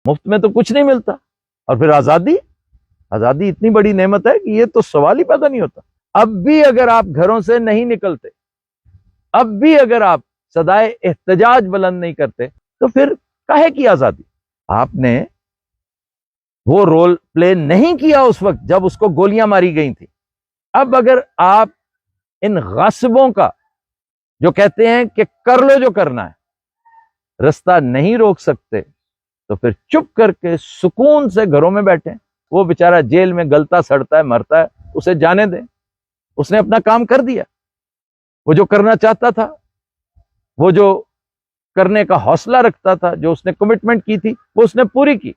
مفت میں تو کچھ نہیں ملتا. اور پھر آزادی اتنی بڑی نعمت ہے کہ یہ تو سوال ہی پیدا نہیں ہوتا. اب بھی اگر آپ گھروں سے نہیں نکلتے، اب بھی اگر آپ صدائے احتجاج بلند نہیں کرتے، تو پھر کاہے کی آزادی؟ آپ نے وہ رول پلے نہیں کیا اس وقت جب اس کو گولیاں ماری گئی تھی. اب اگر آپ ان غاصبوں کا جو کہتے ہیں کہ کر لو جو کرنا ہے رستہ نہیں روک سکتے، تو پھر چپ کر کے سکون سے گھروں میں بیٹھیں. وہ بیچارہ جیل میں گلتا سڑتا ہے، مرتا ہے، اسے جانے دیں. اس نے اپنا کام کر دیا. وہ جو کرنا چاہتا تھا، وہ جو کرنے کا حوصلہ رکھتا تھا، جو اس نے کمٹمنٹ کی تھی، وہ اس نے پوری کی.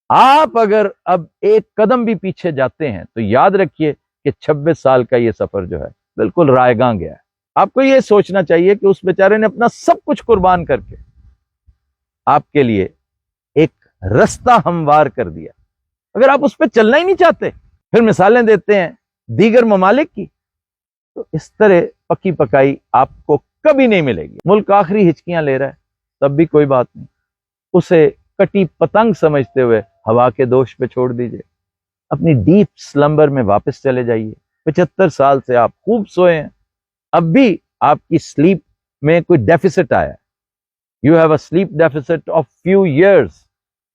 آپ اگر اب ایک قدم بھی پیچھے جاتے ہیں تو یاد رکھیے کہ 26 سال کا یہ سفر جو ہے بالکل رائے گاں گیا ہے. آپ کو یہ سوچنا چاہیے کہ اس بیچارے نے اپنا سب کچھ قربان کر کے آپ کے لیے ایک رستہ ہموار کر دیا. اگر آپ اس پہ چلنا ہی نہیں چاہتے، پھر مثالیں دیتے ہیں دیگر ممالک کی، تو اس طرح پکی پکائی آپ کو کبھی نہیں ملے گی. ملک آخری ہچکیاں لے رہا ہے، تب بھی کوئی بات نہیں. اسے کٹی پتنگ سمجھتے ہوئے ہوا کے دوش پہ چھوڑ دیجئے. اپنی ڈیپ سلمبر میں واپس چلے جائیے. 75 سال سے آپ خوب سوئے ہیں، اب بھی آپ کی سلیپ میں کوئی ڈیفیسٹ آیا ہے. You have a slip deficits of few years.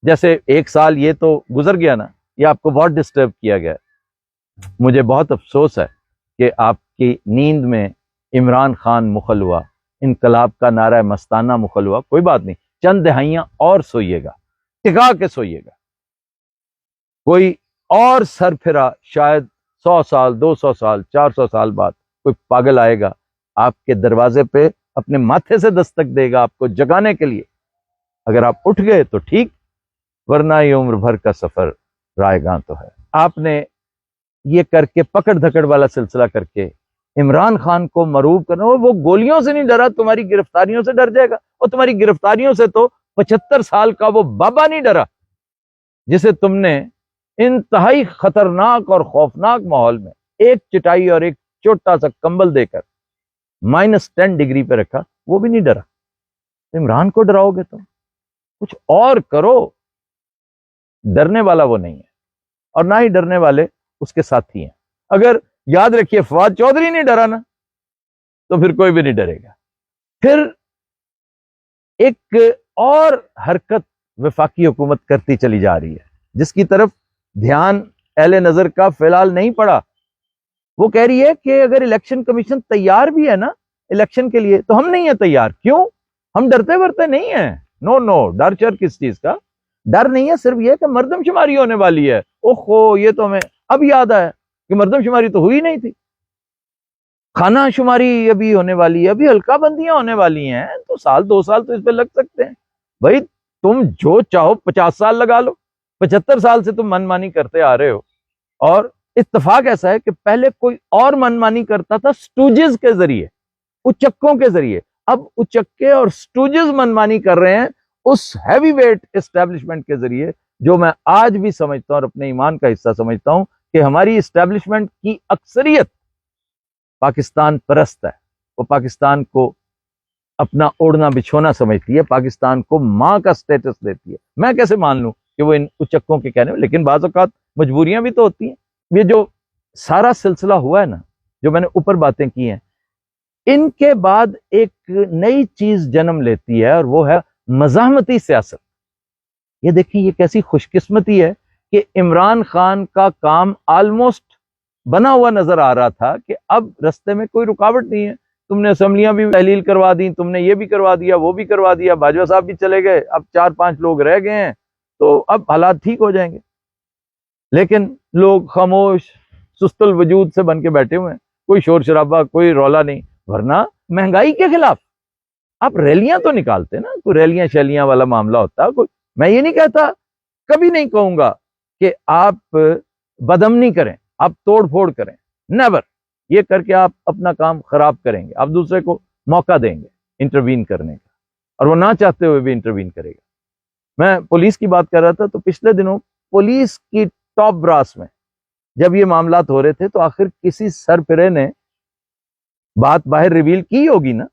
جیسے 1 سال یہ تو گزر گیا نا، یہ آپ کو بہت ڈسٹرب کیا گیا. مجھے بہت افسوس ہے کہ آپ کی نیند میں عمران خان مخل ہوا، انقلاب کا نعرہ مستانہ مخل ہوا. کوئی بات نہیں، چند دہائیاں اور سوئیے گا، ٹکا کے سوئیے گا. کوئی اور سر پھرا شاید 100 سال، 200 سال، 400 سال بعد کوئی پاگل آئے گا آپ کے دروازے پہ، اپنے ماتھے سے دستک دے گا آپ کو جگانے کے لیے. اگر آپ اٹھ گئے تو ٹھیک، ورنہ یہ عمر بھر کا سفر رائے گاں تو ہے. آپ نے یہ کر کے پکڑ دھکڑ والا سلسلہ کر کے عمران خان کو مرعوب کرنا. وہ گولیوں سے نہیں ڈرا، تمہاری گرفتاریوں سے ڈر جائے گا. اور تمہاری گرفتاریوں سے تو 75 سال کا وہ بابا نہیں ڈرا جسے تم نے انتہائی خطرناک اور خوفناک ماحول میں ایک چٹائی اور ایک چھوٹا سا کمبل دے کر -10 ڈگری پہ رکھا. وہ بھی نہیں ڈرا. عمران کو ڈراؤ گے تو کچھ اور کرو. ڈرنے والا وہ نہیں ہے، اور نہ ہی ڈرنے والے اس کے ساتھی ہیں. اگر یاد رکھیے فواد چودھری نہیں ڈرا نا، تو پھر کوئی بھی نہیں ڈرے گا. پھر ایک اور حرکت وفاقی حکومت کرتی چلی جا رہی ہے جس کی طرف دھیان اہل نظر کا فی الحال نہیں پڑا. وہ کہہ رہی ہے کہ اگر الیکشن کمیشن تیار بھی ہے نا الیکشن کے لیے، تو ہم نہیں ہیں تیار. کیوں؟ ہم ڈرتے ورتے نہیں ہیں. نو، ڈر چر کس چیز کا؟ ڈر نہیں ہے، صرف یہ کہ مردم شماری ہونے والی ہے. اوہو، یہ تو ہمیں اب یاد آیا کہ مردم شماری تو ہوئی نہیں تھی. خانہ شماری ابھی ہونے والی ہے، ابھی حلقہ بندیاں ہونے والی ہیں، تو 1-2 سال تو اس پہ لگ سکتے ہیں. بھائی تم جو چاہو 50 سال لگا لو. 75 سال سے تم من مانی کرتے آ رہے ہو. اور اتفاق ایسا ہے کہ پہلے کوئی اور من مانی کرتا تھا سٹوجز کے ذریعے، اچکوں کے ذریعے. اب اچکے اور سٹوجز من مانی کر رہے ہیں اس ہیوی ویٹ اسٹیبلشمنٹ کے ذریعے، جو میں آج بھی سمجھتا ہوں اور اپنے ایمان کا حصہ سمجھتا ہوں کہ ہماری اسٹیبلشمنٹ کی اکثریت پاکستان پرست ہے. وہ پاکستان کو اپنا اوڑھنا بچھونا سمجھتی ہے، پاکستان کو ماں کا سٹیٹس دیتی ہے. میں کیسے مان لوں کہ وہ ان اچکوں کے کہنے میں، لیکن بعض اوقات مجبوریاں بھی تو ہوتی ہیں. یہ جو سارا سلسلہ ہوا ہے نا، جو میں نے اوپر باتیں کی ہیں، ان کے بعد ایک نئی چیز جنم لیتی ہے، اور وہ ہے مزاحمتی سیاست. یہ دیکھیں یہ کیسی خوش قسمتی ہے کہ عمران خان کا کام آلموسٹ بنا ہوا نظر آ رہا تھا کہ اب رستے میں کوئی رکاوٹ نہیں ہے. تم نے اسمبلیاں بھی تحلیل کروا دی، تم نے یہ بھی کروا دیا، وہ بھی کروا دیا، باجوہ صاحب بھی چلے گئے، اب 4-5 لوگ رہ گئے ہیں، تو اب حالات ٹھیک ہو جائیں گے. لیکن لوگ خاموش سست الوجود سے بن کے بیٹھے ہوئے ہیں. کوئی شور شرابہ، کوئی رولا نہیں. ورنہ مہنگائی کے خلاف آپ ریلیاں تو نکالتے نا، کوئی ریلیاں شیلیاں والا معاملہ ہوتا. کوئی، میں یہ نہیں کہتا، کبھی نہیں کہوں گا کہ آپ بدامنی کریں، آپ توڑ پھوڑ کریں. نیور. یہ کر کے آپ اپنا کام خراب کریں گے. آپ دوسرے کو موقع دیں گے انٹروین کرنے کا، اور وہ نہ چاہتے ہوئے بھی انٹروین کرے گا. میں پولیس کی بات کر رہا تھا، تو پچھلے دنوں پولیس کی ٹاپ براس میں جب یہ معاملات ہو رہے تھے، تو آخر کسی سر پھرے نے بات باہر ریویل کی ہوگی نا،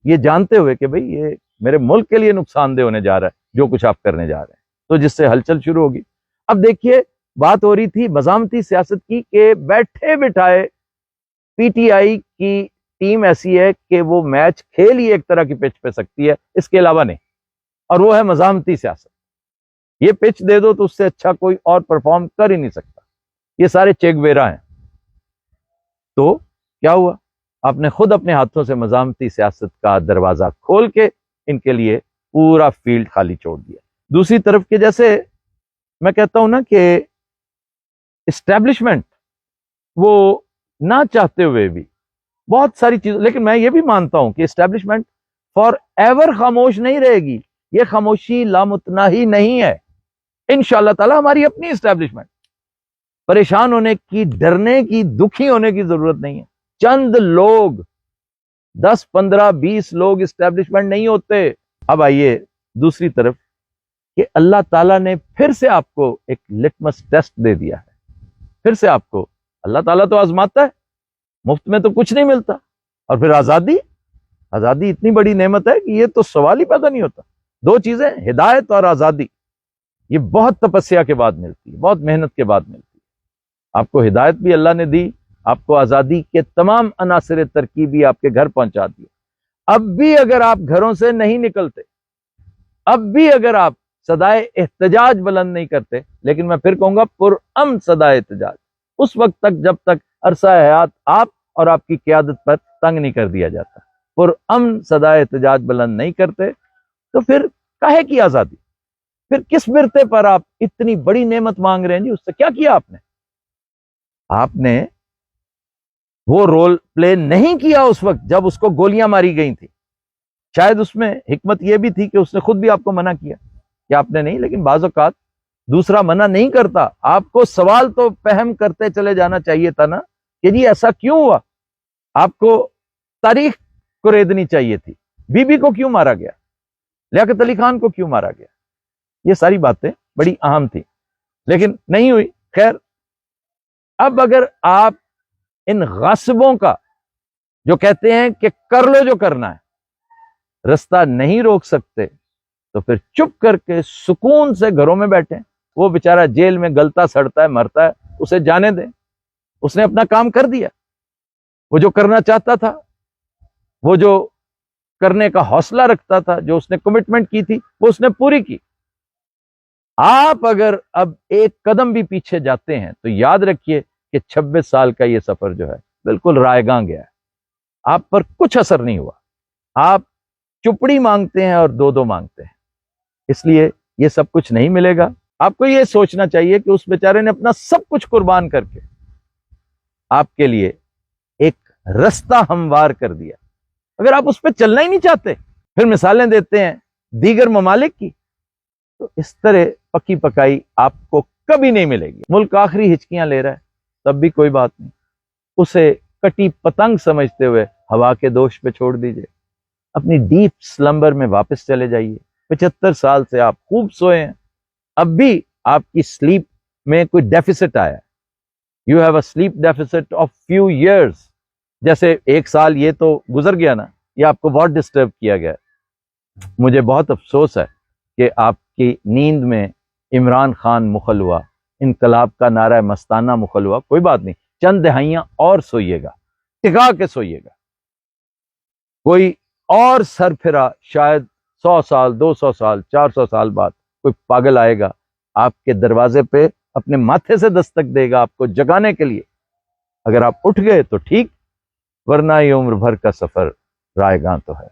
یہ جانتے ہوئے کہ بھئی یہ میرے ملک کے لیے نقصان دہ ہونے جا رہا ہے. جو کچھ آپ کرنے جا رہے ہیں، تو جس سے ہلچل شروع ہوگی۔ اب دیکھیے بات ہو رہی تھی مزاحمتی سیاست کی کہ بیٹھے بٹھائے پی ٹی آئی کی ٹیم ایسی ہے کہ وہ میچ کھیل ہی ایک طرح کی پچ پہ سکتی ہے، اس کے علاوہ نہیں، اور وہ ہے مزاحمتی سیاست۔ یہ پچ دے دو تو اس سے اچھا کوئی اور پرفارم کر ہی نہیں سکتا۔ یہ سارے چیگویرا ہیں۔ تو کیا ہوا؟ آپ نے خود اپنے ہاتھوں سے مزاحمتی سیاست کا دروازہ کھول کے ان کے لیے پورا فیلڈ خالی چھوڑ دیا۔ دوسری طرف کے جیسے میں کہتا ہوں نا کہ اسٹیبلشمنٹ وہ نہ چاہتے ہوئے بھی بہت ساری چیزیں، لیکن میں یہ بھی مانتا ہوں کہ اسٹیبلشمنٹ فار ایور خاموش نہیں رہے گی۔ یہ خاموشی لامتناہی نہیں ہے۔ انشاءاللہ تعالی ہماری اپنی اسٹیبلشمنٹ، پریشان ہونے کی، ڈرنے کی، دکھی ہونے کی ضرورت نہیں ہے۔ چند لوگ، 10 15 20 لوگ اسٹیبلشمنٹ نہیں ہوتے۔ اب آئیے دوسری طرف کہ اللہ تعالیٰ نے پھر سے آپ کو ایک لٹمس ٹیسٹ دے دیا ہے۔ پھر سے آپ کو اللہ تعالیٰ تو آزماتا ہے، مفت میں تو کچھ نہیں ملتا۔ اور پھر آزادی اتنی بڑی نعمت ہے کہ یہ تو سوال ہی پیدا نہیں ہوتا۔ دو چیزیں، ہدایت اور آزادی، یہ بہت تپسیا کے بعد ملتی ہے، بہت محنت کے بعد ملتی ہے۔ آپ کو ہدایت بھی اللہ نے دی، آپ کو آزادی کے تمام عناصر ترکیبی آپ کے گھر پہنچا دی۔ اب بھی اگر آپ گھروں سے نہیں نکلتے، اب بھی اگر آپ صدائے احتجاج بلند نہیں کرتے، لیکن میں پھر کہوں گا پرامن صدائے احتجاج، اس وقت تک جب تک عرصہ حیات آپ اور آپ کی قیادت پر تنگ نہیں کر دیا جاتا، پرامن صدائے احتجاج بلند نہیں کرتے، تو پھر کاہے کی آزادی؟ پھر کس مرتے پر آپ اتنی بڑی نعمت مانگ رہے ہیں جی؟ اس سے کیا کیا آپ نے وہ رول پلے نہیں کیا اس وقت جب اس کو گولیاں ماری گئی تھی۔ شاید اس میں حکمت یہ بھی تھی کہ اس نے خود بھی آپ کو منع کیا کہ آپ نے نہیں، لیکن بعض اوقات دوسرا منع نہیں کرتا، آپ کو سوال تو فہم کرتے چلے جانا چاہیے تھا نا کہ جی ایسا کیوں ہوا؟ آپ کو تاریخ کو ریدنی چاہیے تھی، بی بی کو کیوں مارا گیا، لیاقت علی خان کو کیوں مارا گیا؟ یہ ساری باتیں بڑی اہم تھی، لیکن نہیں ہوئی۔ خیر، اب اگر آپ ان غاصبوں کا جو کہتے ہیں کہ کر لو جو کرنا ہے، رستہ نہیں روک سکتے، تو پھر چپ کر کے سکون سے گھروں میں بیٹھیں۔ وہ بیچارہ جیل میں گلتا سڑتا ہے، مرتا ہے، اسے جانے دیں۔ اس نے اپنا کام کر دیا، وہ جو کرنا چاہتا تھا، وہ جو کرنے کا حوصلہ رکھتا تھا، جو اس نے کمٹمنٹ کی تھی، وہ اس نے پوری کی۔ آپ اگر اب ایک قدم بھی پیچھے جاتے ہیں تو یاد رکھیے کہ 26 سال کا یہ سفر جو ہے بالکل رائے گاں گیا ہے، آپ پر کچھ اثر نہیں ہوا۔ آپ چپڑی مانگتے ہیں اور دو مانگتے ہیں، اس لیے یہ سب کچھ نہیں ملے گا۔ آپ کو یہ سوچنا چاہیے کہ اس بیچارے نے اپنا سب کچھ قربان کر کے آپ کے لیے ایک رستہ ہموار کر دیا۔ اگر آپ اس پہ چلنا ہی نہیں چاہتے، پھر مثالیں دیتے ہیں دیگر ممالک کی، تو اس طرح پکی پکائی آپ کو کبھی نہیں ملے گی۔ ملک آخری ہچکیاں لے رہا ہے، تب بھی کوئی بات نہیں، اسے کٹی پتنگ سمجھتے ہوئے ہوا کے دوش پہ چھوڑ دیجئے، اپنی ڈیپ سلمبر میں واپس چلے جائیے۔ 75 سال سے آپ خوب سوئے ہیں، اب بھی آپ کی سلیپ میں کوئی ڈیفیسٹ آیا ہے، you have a slip deficits of few years, جیسے 1 سال یہ تو گزر گیا نا، یہ آپ کو بہت ڈسٹرب کیا گیا ہے۔ مجھے بہت افسوس ہے کہ آپ کی نیند میں عمران خان مخل ہوا، انقلاب کا نعرہ مستانہ مخل ہوا۔ کوئی بات نہیں، چند دہائیاں اور سوئیے گا، ٹکا کے سوئیے گا، کوئی اور سر پھرا شاید 100 سال 200 سال 400 سال بعد کوئی پاگل آئے گا آپ کے دروازے پہ، اپنے ماتھے سے دستک دے گا آپ کو جگانے کے لیے۔ اگر آپ اٹھ گئے تو ٹھیک، ورنہ یہ عمر بھر کا سفر رائے گاں تو ہے۔